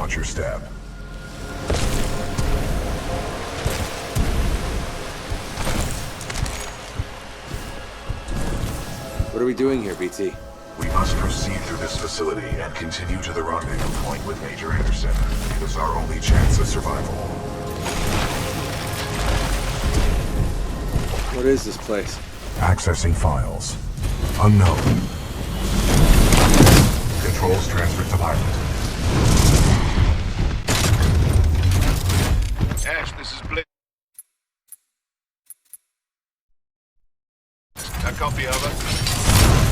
Watch your step. What are we doing here, BT? We must proceed through this facility and continue to the rendezvous point with Major Anderson. It is our only chance of survival. What is this place? Accessing files. Unknown. Controls transferred to pilot. Ash, this is Blake. A copy, over.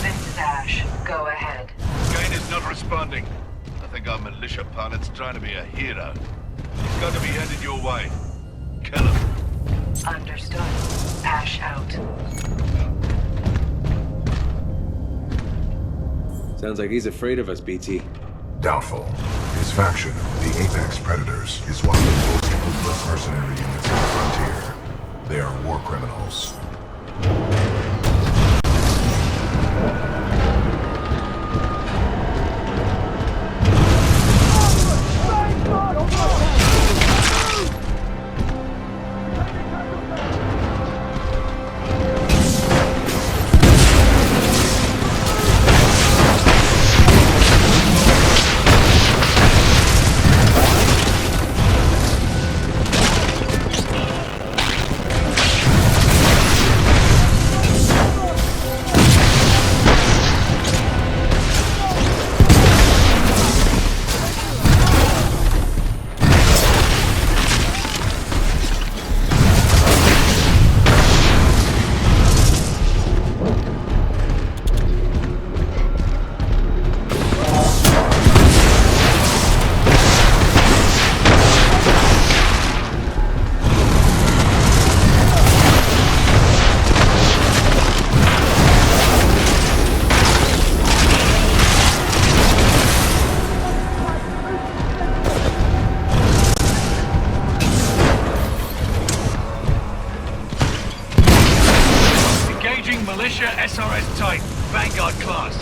This is Ash. Go ahead. Kane is not responding. I think our militia pilot's trying to be a hero. He's got to be headed your way. Kill him. Understood. Ash out. Sounds like he's afraid of us, BT. Doubtful. His faction, the Apex Predators, is one of the most ruthless mercenary units on the frontier. They are war criminals. Militia SRS type, Vanguard class.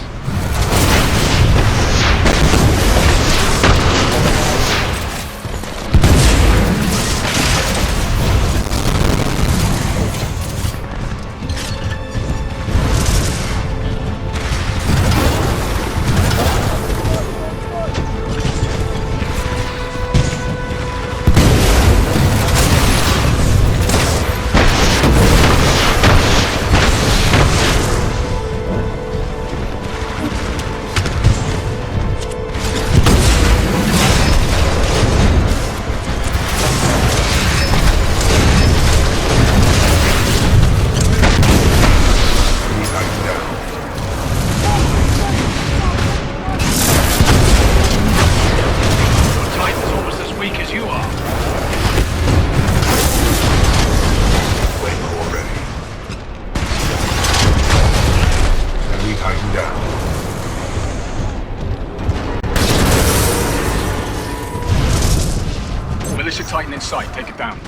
Militia Titan in sight, take it down.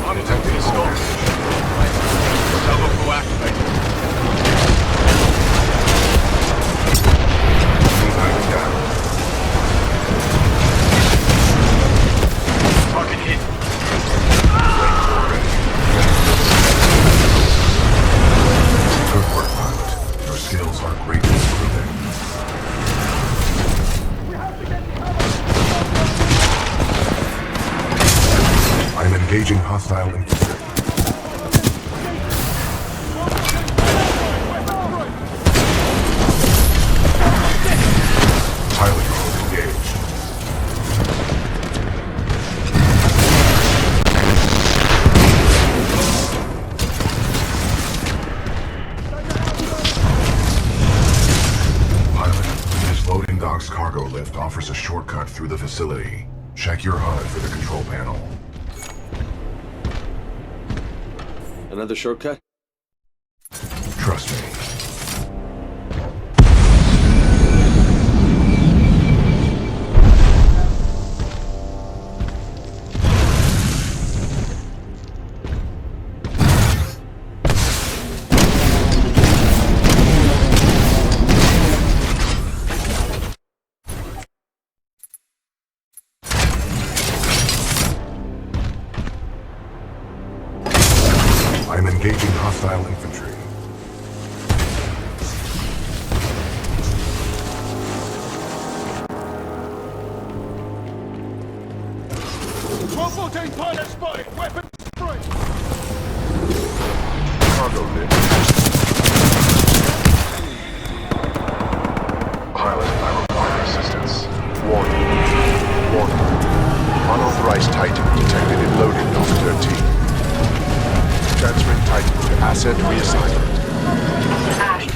Undetected storm. Double full activated. Target hit. Good work, pilot. Your skills are greatly improving. I'm engaging hostile infantry. Pilot mode engaged. Pilot, this loading dock's cargo lift offers a shortcut through the facility. Check your HUD for the control panel. Another shortcut? Trust me. Enemy pilot spotted! Weapon free! Cargo lift. Pilot, I require assistance. Warning. Warning. Unauthorized Titan detected in loading dock 13. Transferring Titan to asset reassignment. Ash.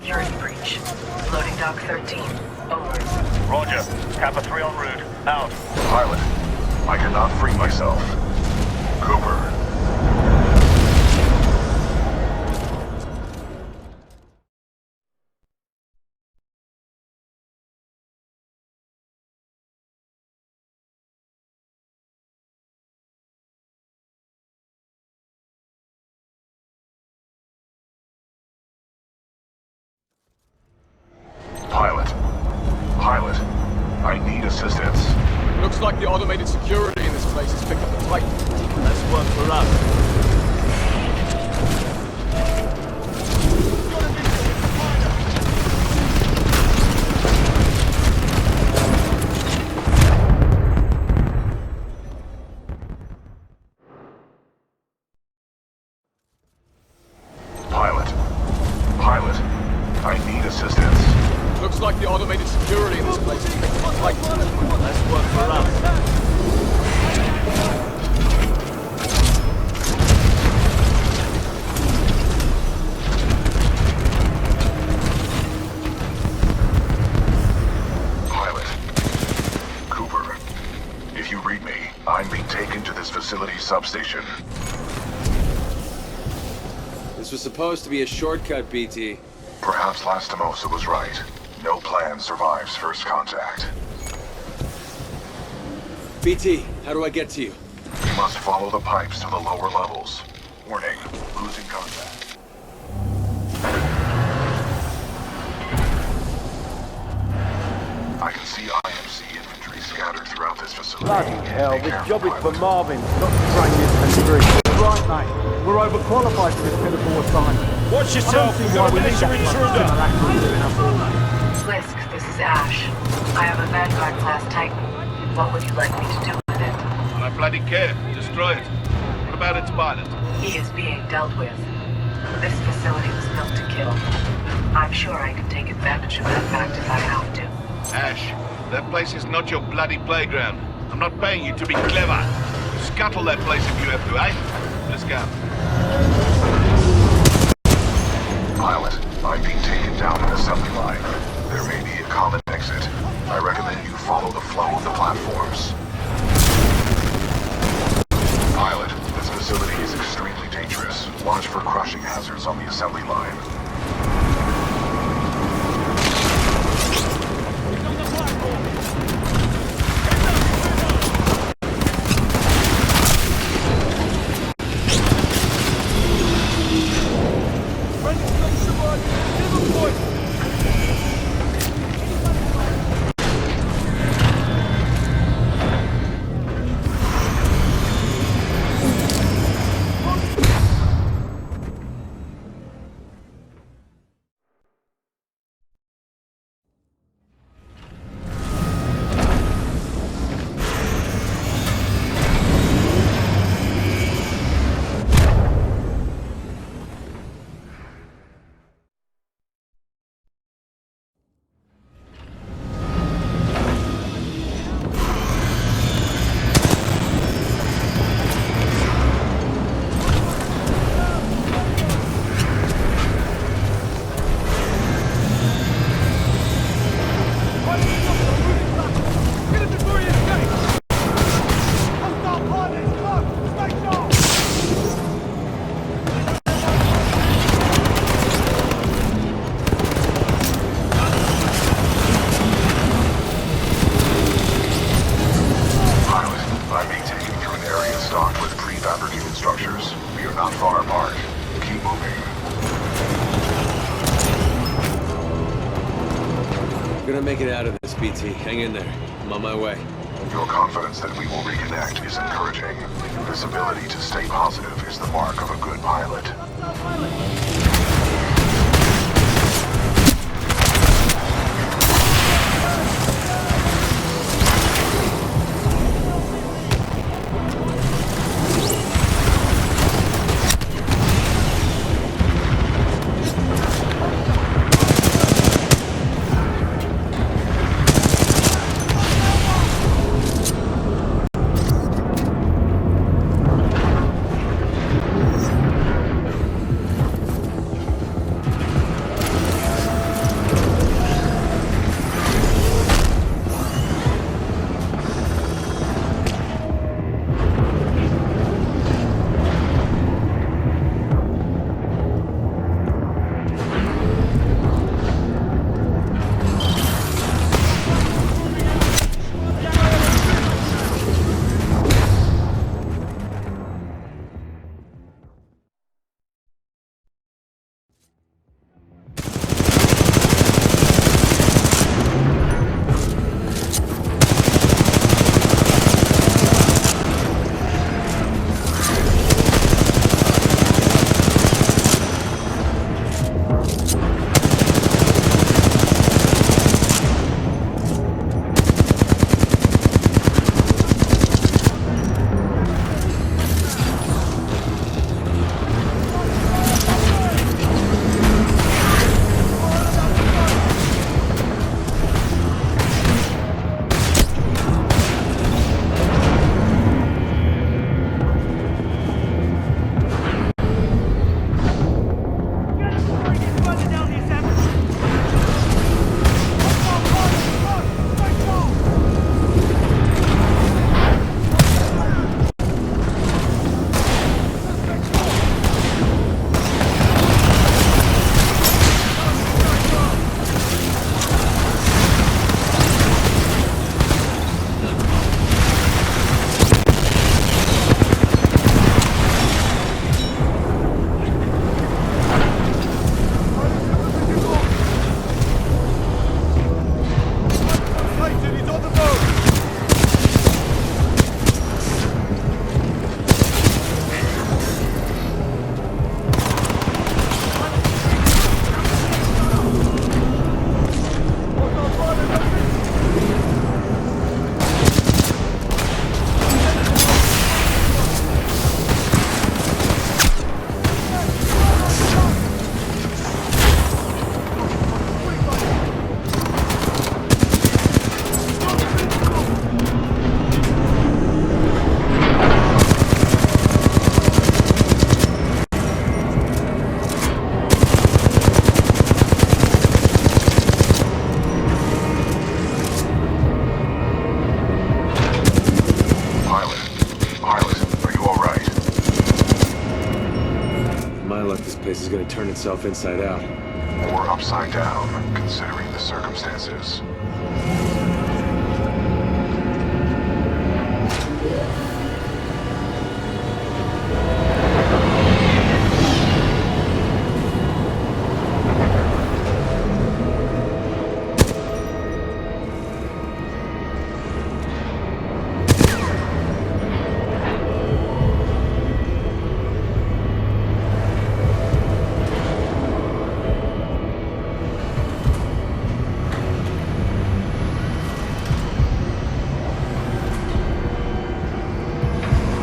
You're in breach. Loading dock 13. Over. Roger. Kappa 3 en route. Out. Pilot, I cannot free myself. Cooper. Pilot. Pilot. I need assistance. Looks like the automated security in this place has picked up a Titan. That's one for us. Pilot. Pilot. I need assistance. Looks like the automated security in this place has picked up a Titan. That's one for us. Pilot. Cooper. If you read me, I'm being taken to this facility substation. This was supposed to be a shortcut, BT. Perhaps Lastimosa was right. No plan survives first contact. BT, how do I get to you? You must follow the pipes to the lower levels. Warning, losing contact. I can see IMC infantry scattered throughout this facility. Bloody hell, Be this careful, job is for pilot. Marvin, not to train this country. Right, mate. We're overqualified for this pitiful assignment. Watch I don't see why we need that Slisk, this is Ash. I have a Vanguard class Titan. What would you like me to do with it? I bloody care. Destroy it. What about its pilot? He is being dealt with. This facility was built to kill. I'm sure I can take advantage of that fact if I have to. Ash, that place is not your bloody playground. I'm not paying you to be clever. Scuttle that place if you have to, eh? Let's go. Pilot, I'm being taken down an assembly line. There may be a common exit. I recommend you follow the flow of the platforms. Pilot, this facility is extremely dangerous. Watch for crushing hazards on the assembly line. Gonna make it out of this, BT. Hang in there. I'm on my way. Your confidence that we will reconnect is encouraging. This ability to stay positive is the mark of a good pilot. like this place is gonna turn itself inside out. Or upside down, considering the circumstances.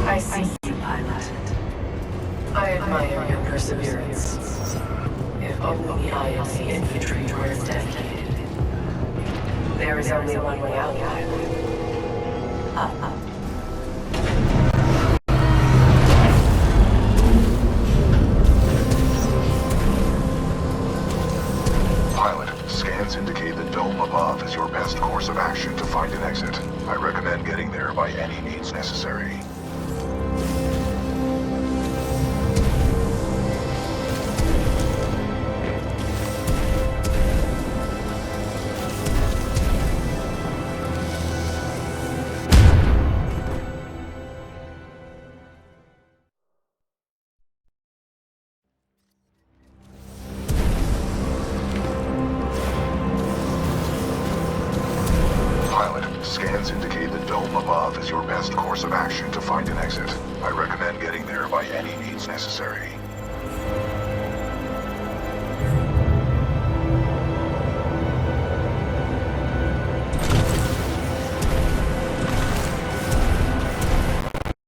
I see you, pilot. I admire your perseverance. If only the IMC infantry were as dedicated. There is only one way out, pilot. Up. Pilot, scans indicate the dome above is your best course of action to find an exit. I recommend getting there by any means necessary. Pilot, scans indicate the dome above is your best course of action to find an exit. I recommend getting there by any means necessary.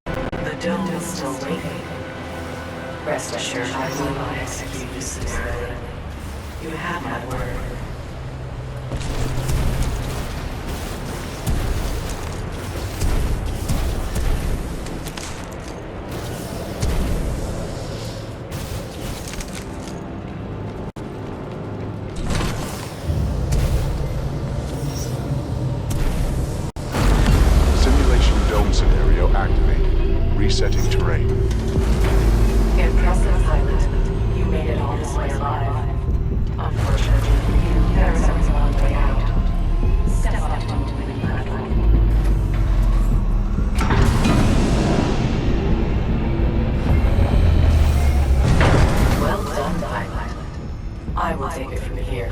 The dome is still waiting. Rest assured I will not execute this scenario. You have my word. Simulation dome scenario activated. Resetting terrain. Impressive, pilot. You made it all this way alive. Unfortunately, there is only one way out. Step up onto the platform. Well done, pilot. I will take it from here.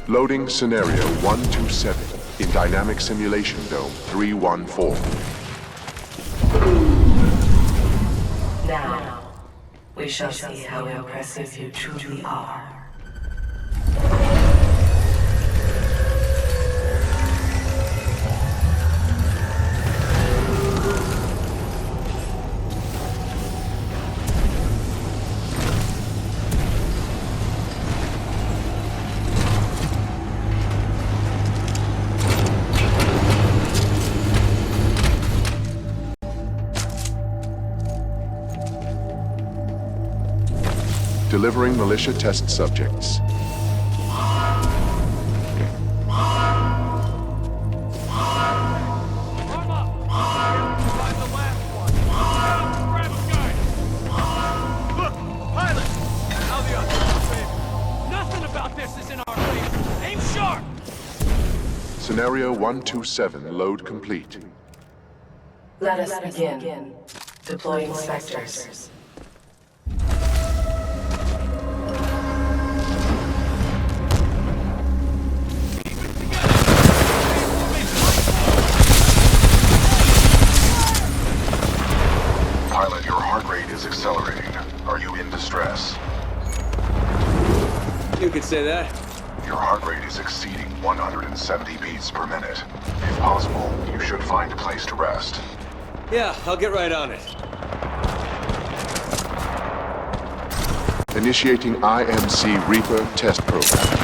Loading scenario 127 in dynamic simulation dome 314. Now, we shall see how impressive you truly are. Delivering militia test subjects. Scenario 127 load complete. Let us begin. Deploying specters. we could say that. Your heart rate is exceeding 170 beats per minute. If possible, you should find a place to rest. Yeah, I'll get right on it. Initiating IMC Reaper test program.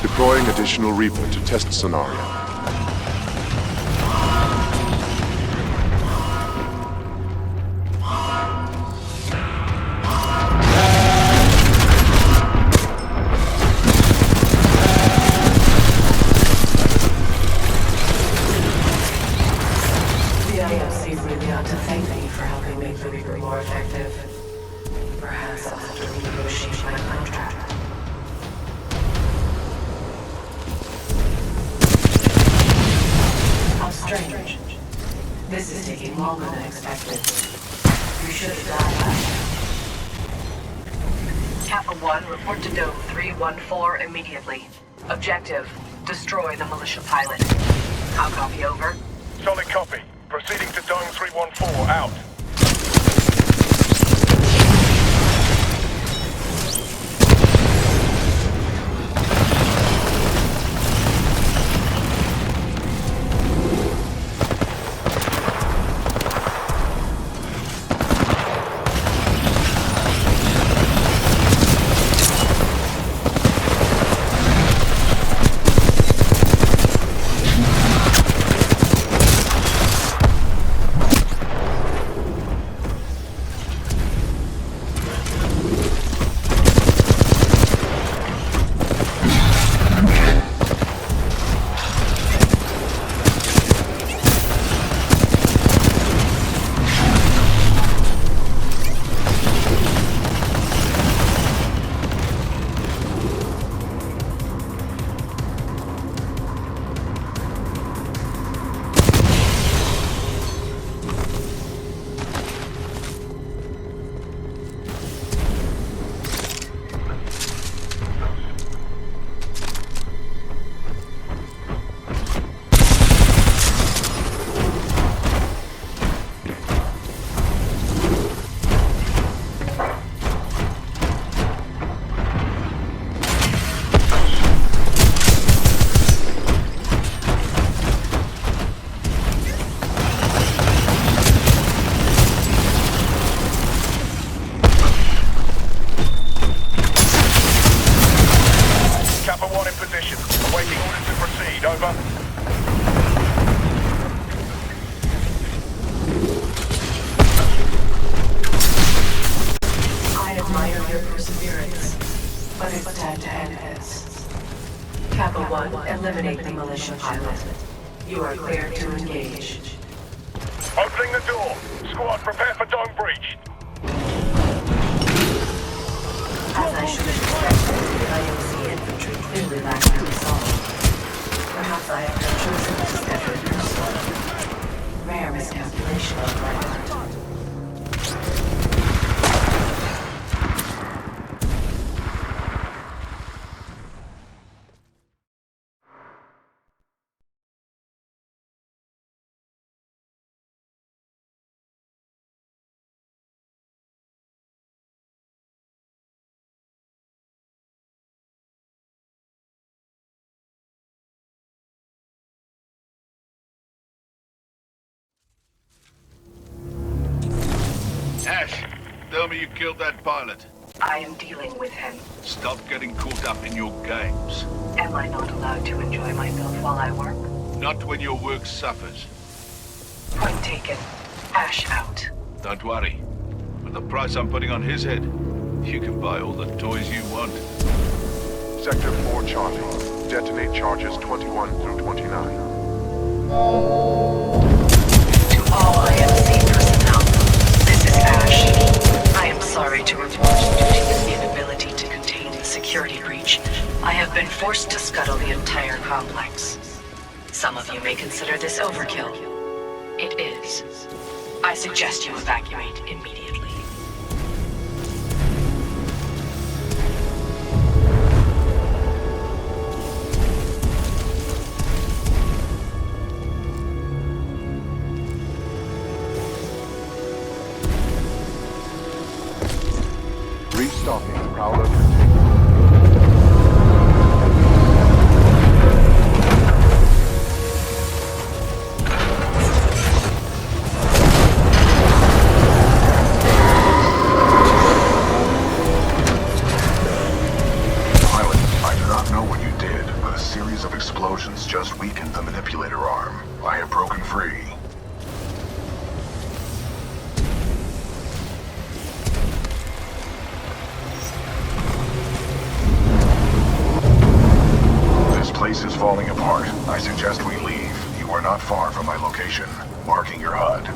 Deploying additional Reaper to test scenario. The IMC really ought to thank me for helping make the Reaper more effective. Perhaps I'll have to renegotiate my contract. How strange. This is taking longer than expected. You should have died last time. Kappa 1, report to Dome 314 immediately. Objective, destroy the militia pilot. I'll copy over. Solid copy. Proceeding to Dome 314, out. Kappa 1, eliminate the militia pilot. You are clear to engage. Opening the door. Squad, prepare for dome breach. As I should have expected, the IMC infantry clearly lacked their resolve. Perhaps I have been chosen to schedule personally. Rare miscalculation on my part. Ash, tell me you killed that pilot. I am dealing with him. Stop getting caught up in your games. Am I not allowed to enjoy myself while I work? Not when your work suffers. Point taken. Ash out. Don't worry. With the price I'm putting on his head, you can buy all the toys you want. Sector 4 Charlie. Detonate charges 21 through 29. To all IMC personnel, this is Ash. I am sorry to report due to your inability to contain the security breach, I have been forced to scuttle the entire complex. Some of you may consider this overkill. It is. I suggest you evacuate immediately. Restocking Prowler containment. Pilot, I do not know what you did, but a series of explosions just weakened the manipulator arm. I have broken free. This place is falling apart. I suggest we leave. You are not far from my location. Marking your HUD.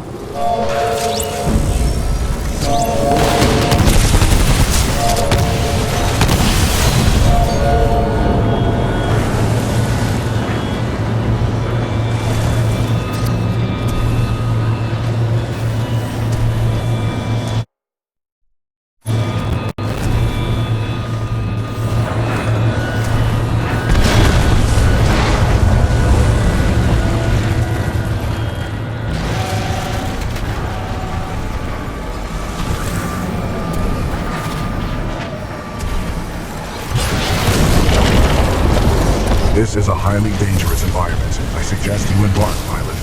This is a highly dangerous environment. I suggest you embark, pilot.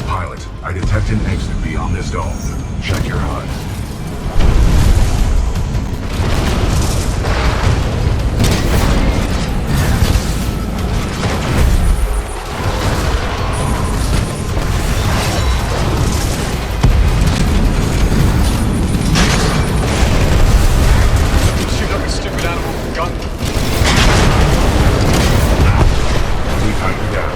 Pilot, I detect an exit beyond this dome. Check your HUD. Shoot like a stupid animal with a gun. We tighten down.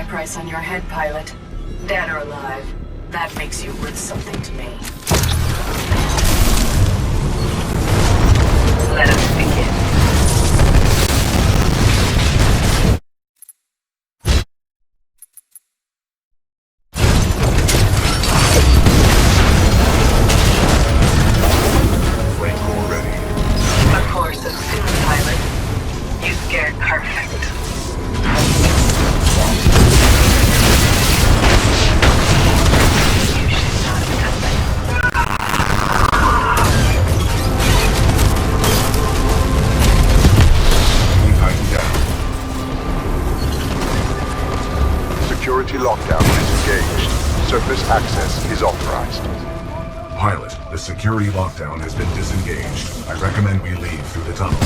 Price on your head, pilot. Dead or alive, that makes you worth something to me. Let us begin. Flamethrower ready. A course of soon, pilot. You scared perfect. Security lockdown disengaged. surface access is authorized. Pilot, the security lockdown has been disengaged. I recommend we leave through the tunnel.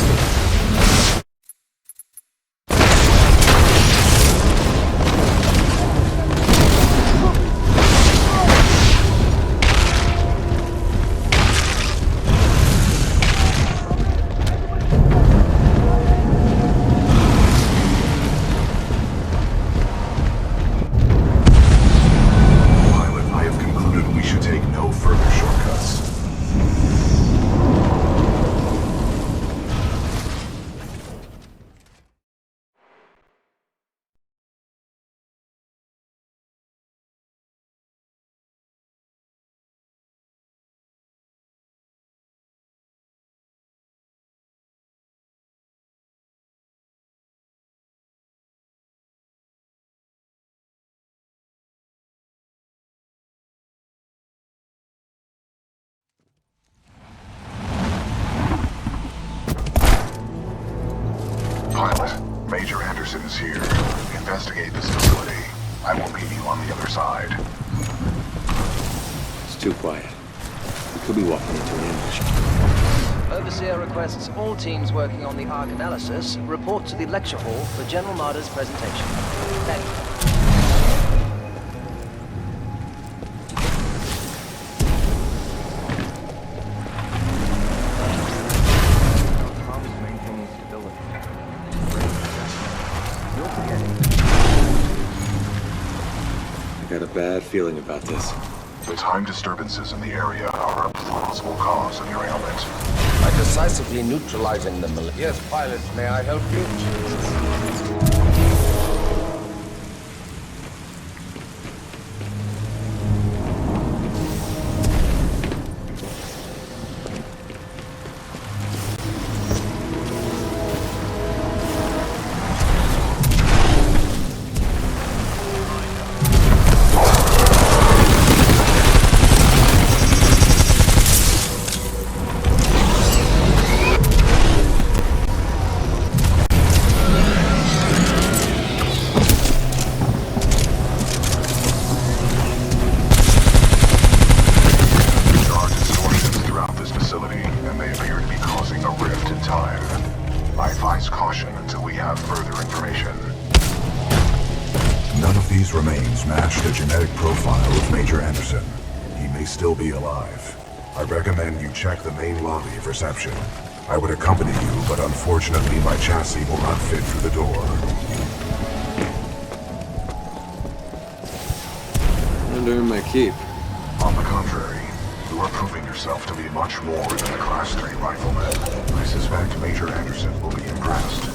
Pilot, Major Anderson is here. Investigate this facility. I will meet you on the other side. It's too quiet. We could be walking into an ambush. Overseer requests all teams working on the Ark analysis report to the lecture hall for General Marder's presentation. Thank you. I got a bad feeling about this. The time disturbances in the area are a plausible cause of your ailment. By decisively neutralizing the militia. Yes, pilot, may I help you? Remains match the genetic profile of Major Anderson. He may still be alive. I recommend you check the main lobby of reception. I would accompany you, but unfortunately my chassis will not fit through the door. I'd earn my keep. On the contrary, you are proving yourself to be much more than a Class 3 rifleman. I suspect Major Anderson will be impressed.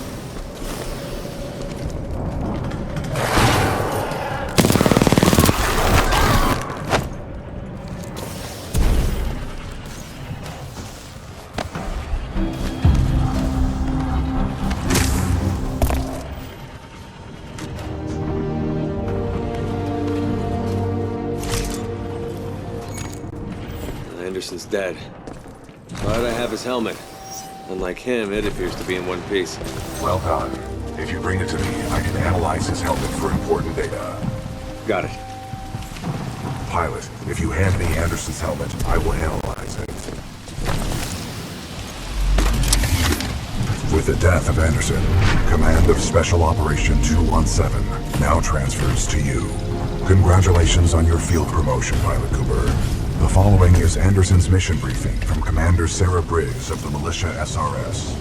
Anderson's dead. Glad I have his helmet. Unlike him, it appears to be in one piece. Well done. If you bring it to me, I can analyze his helmet for important data. Got it. Pilot, if you hand me Anderson's helmet, I will analyze it. With the death of Anderson, command of Special Operation 217 now transfers to you. Congratulations on your field promotion, Pilot Cooper. The following is Anderson's mission briefing from Commander Sarah Briggs of the Militia SRS.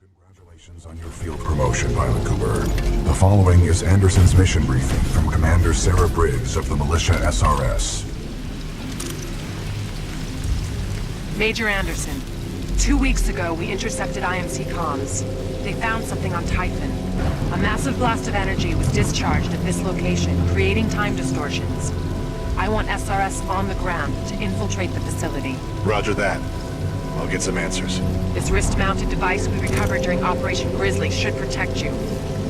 Congratulations on your field promotion, Pilot Cooper. The following is Anderson's mission briefing from Commander Sarah Briggs of the Militia SRS. Major Anderson, 2 weeks ago we intercepted IMC comms. They found something on Titan. A massive blast of energy was discharged at this location, creating time distortions. I want SRS on the ground to infiltrate the facility. Roger that. I'll get some answers. This wrist-mounted device we recovered during Operation Grizzly should protect you.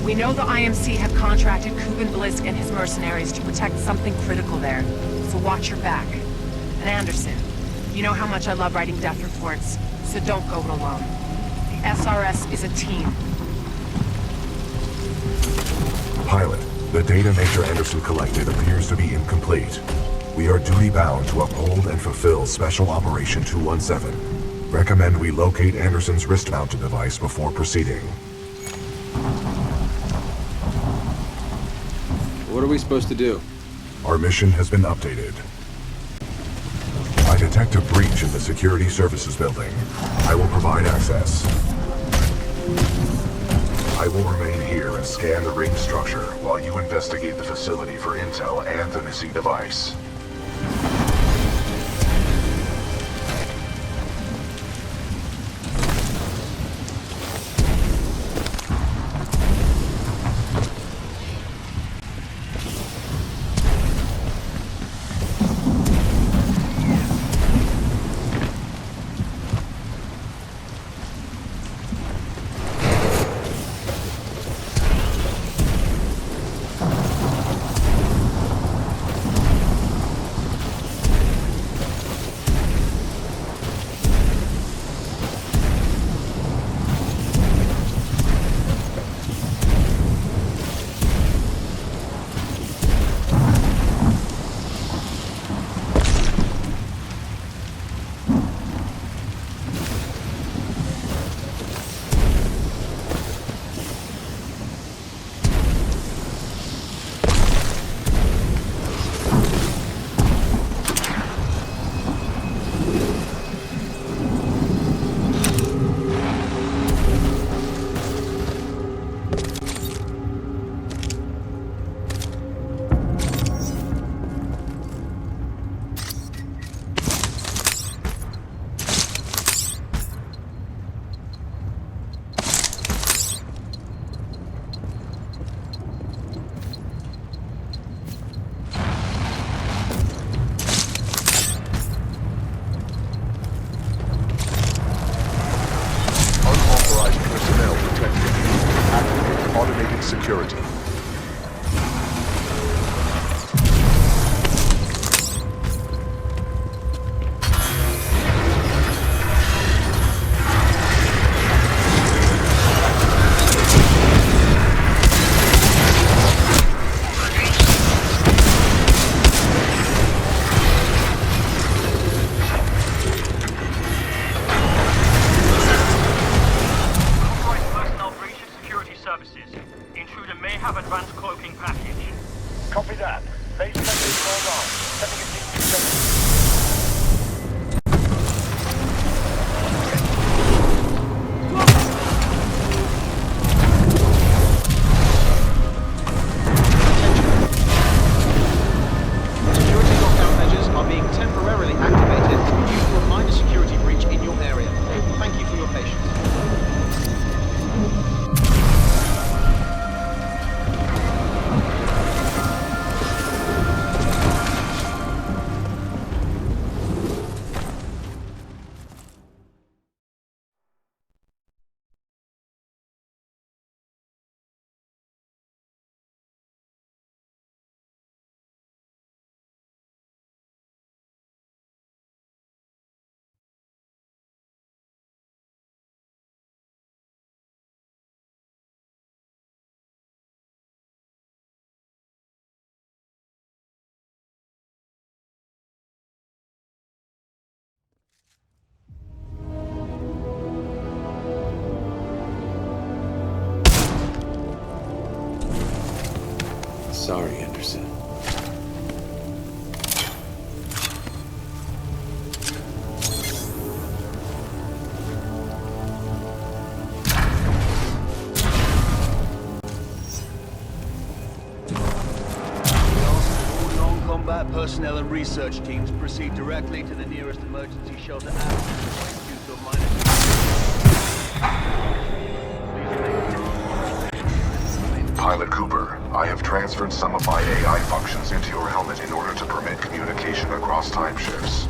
We know the IMC have contracted Kuban Blisk and his mercenaries to protect something critical there, so watch your back. And Anderson, you know how much I love writing death reports, so don't go it alone. The SRS is a team. Pilot, the data Major Anderson collected appears to be incomplete. We are duty-bound to uphold and fulfill Special Operation 217. Recommend we locate Anderson's wrist-mounted device before proceeding. What are we supposed to do? Our mission has been updated. I detect a breach in the Security Services building. I will provide access. I will remain here and scan the ring structure while you investigate the facility for intel and the missing device. Security. Copy that. Base message online. Sending a Security lockdown measures are being temporarily activated due to a minor security breach in your area. Thank you for your patience. Sorry, Anderson. Non-combat personnel and research teams proceed directly to the nearest emergency shelter absence due to a minor... Pilot Cooper, I have transferred some of my AI functions into your helmet in order to permit communication across time shifts.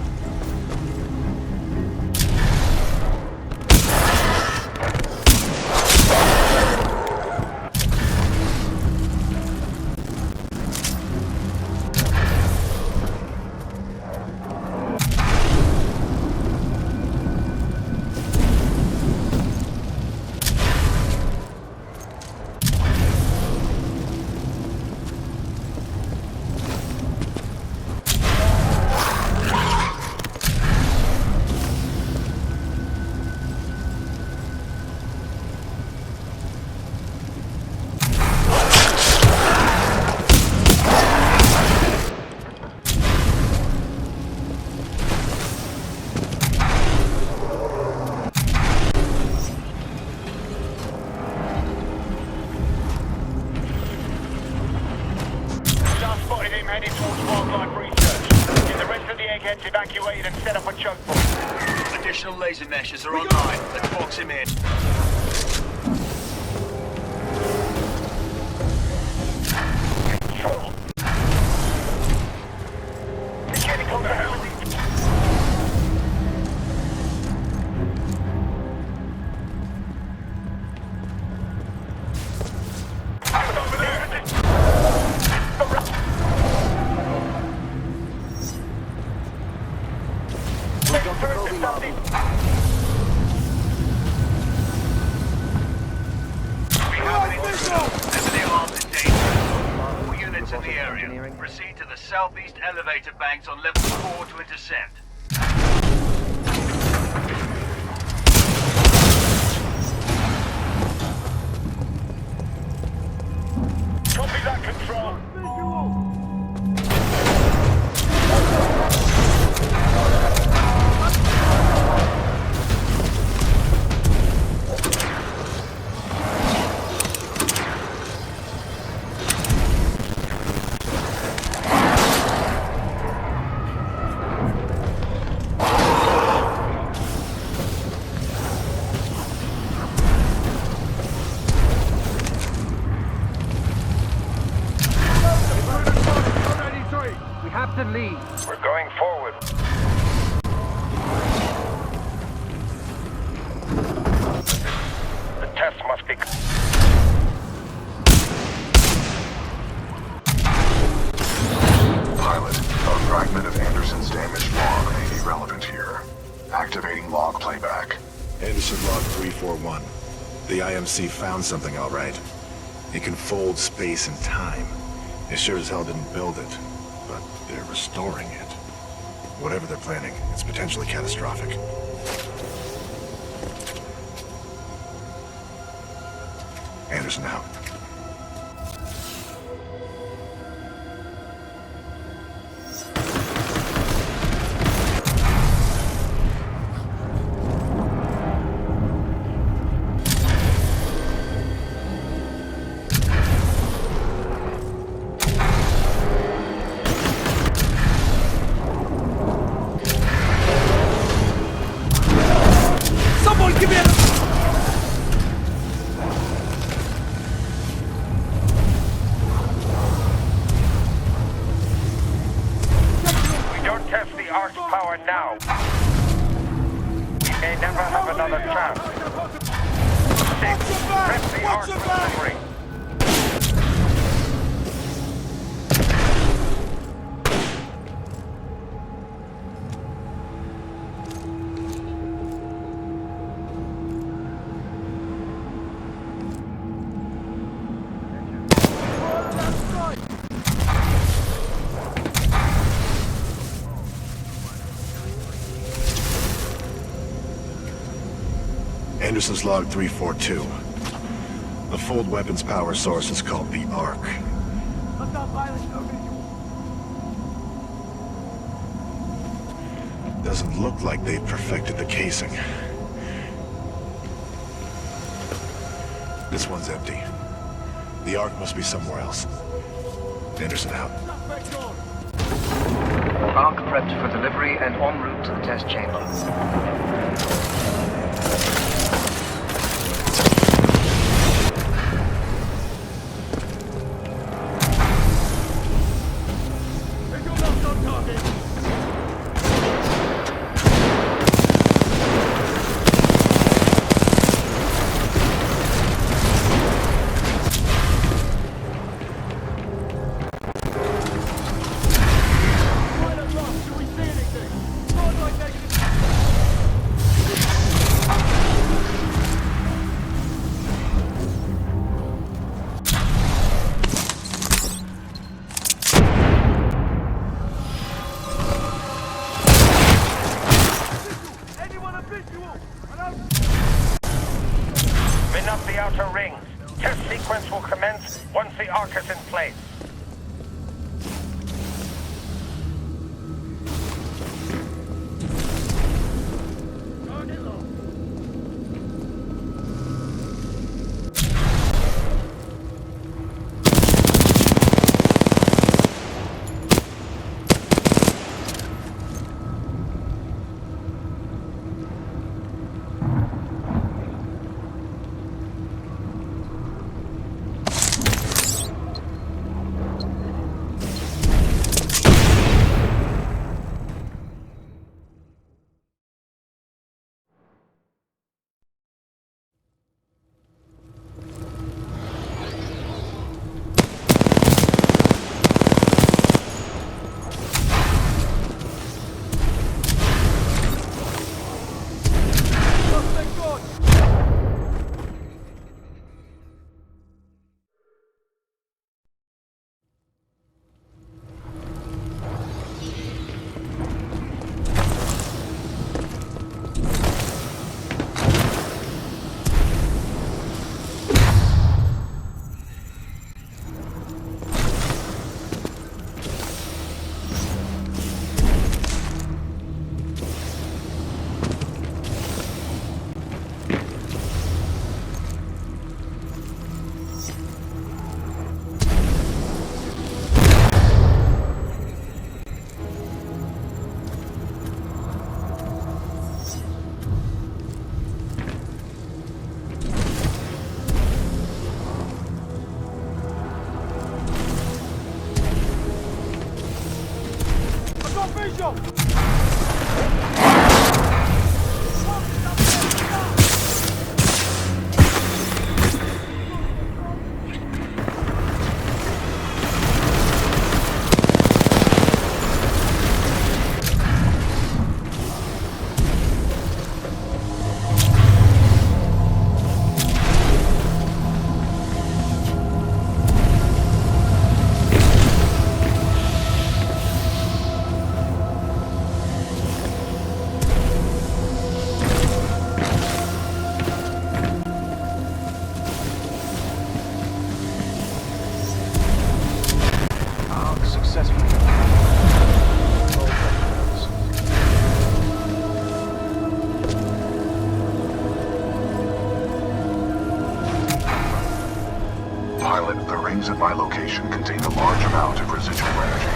Targets evacuated and set up a choke point. Additional laser meshes are online. Let's box him in. Control. Mechanical down. In the area. Proceed to the southeast elevator banks on level 4 to intercept. Copy that, Control. We're going forward. The test must be... Pilot, a fragment of Anderson's damaged log may be relevant here. Activating log playback. Anderson log 341. The IMC found something all right. It can fold space and time. They sure as hell didn't build it. But they're restoring it. Whatever they're planning, it's potentially catastrophic. Anderson out. Now. We may never have another chance. Press the arc delivery. Anderson's log 342. The fold weapons power source is called the Arc. Doesn't look like they've perfected the casing. This one's empty. The Arc must be somewhere else. Anderson out. Arc prepped for delivery and en route to the test chamber. Spin up the outer rings. Test sequence will commence once the arc is in place. rings at my location contain a large amount of residual energy.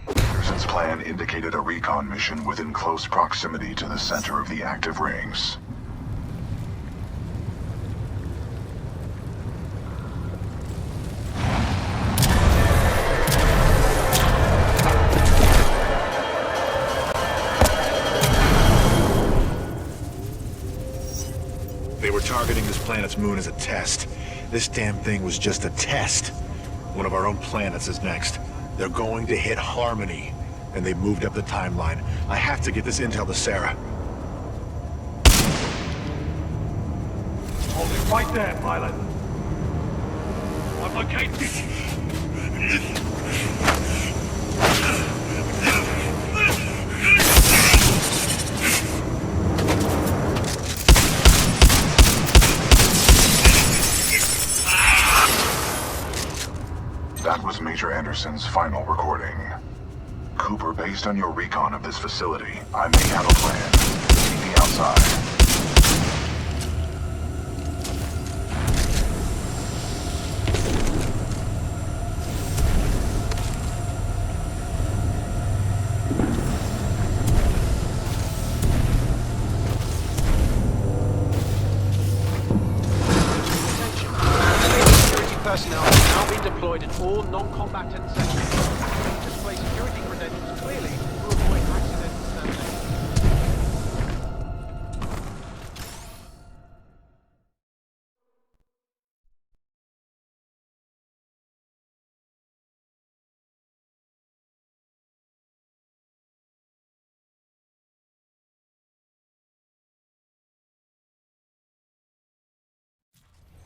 Anderson's plan indicated a recon mission within close proximity to the center of the active rings. They were targeting this planet's moon as a test. This damn thing was just a test. One of our own planets is next. They're going to hit Harmony, and they've moved up the timeline. I have to get this intel to Sarah. Hold it right there, pilot. I've located it. That was Major Anderson's final recording. Cooper, based on your recon of this facility, I may have a plan. Meet me outside. Personnel have now been deployed in all non-combatant sectors. Display security credentials clearly to avoid accidental termination.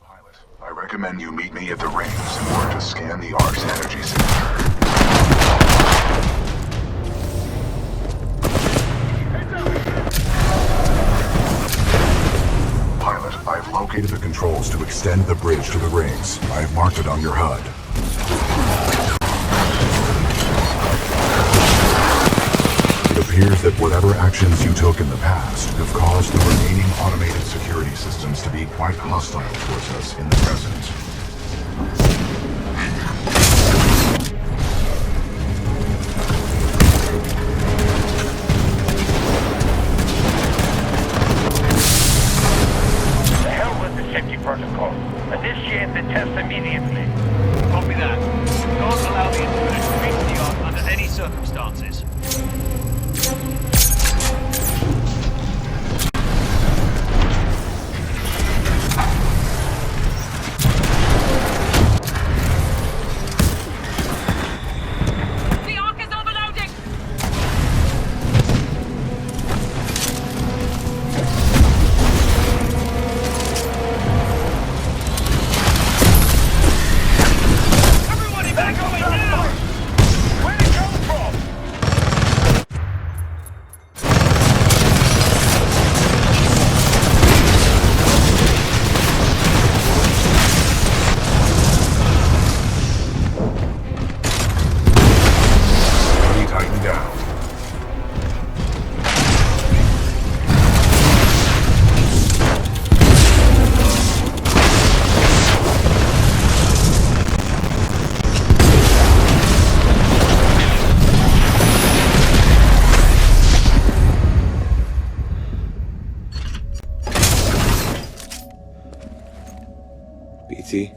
Pilot, I recommend you meet me at the rings in order to scan the Ark's energy signature. Pilot, I've located the controls to extend the bridge to the rings. I have marked it on your HUD. It appears that whatever actions you took in the past have caused the remaining automated security systems to be quite hostile towards us in the present. The hell with the safety protocol. Initiate the test immediately. Copy that. Don't allow the intruder to reach the Ark under any circumstances. The Ark is overloading! Everybody back away now! Where'd it come from? Ready, tighten down. BT?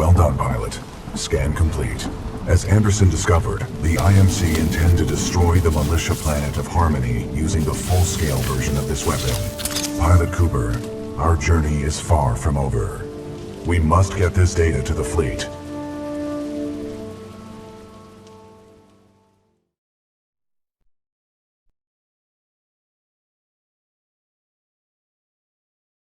Well done, pilot. Scan complete. As Anderson discovered, the IMC intend to destroy the militia planet of Harmony using the full-scale version of this weapon. Pilot Cooper, our journey is far from over. We must get this data to the fleet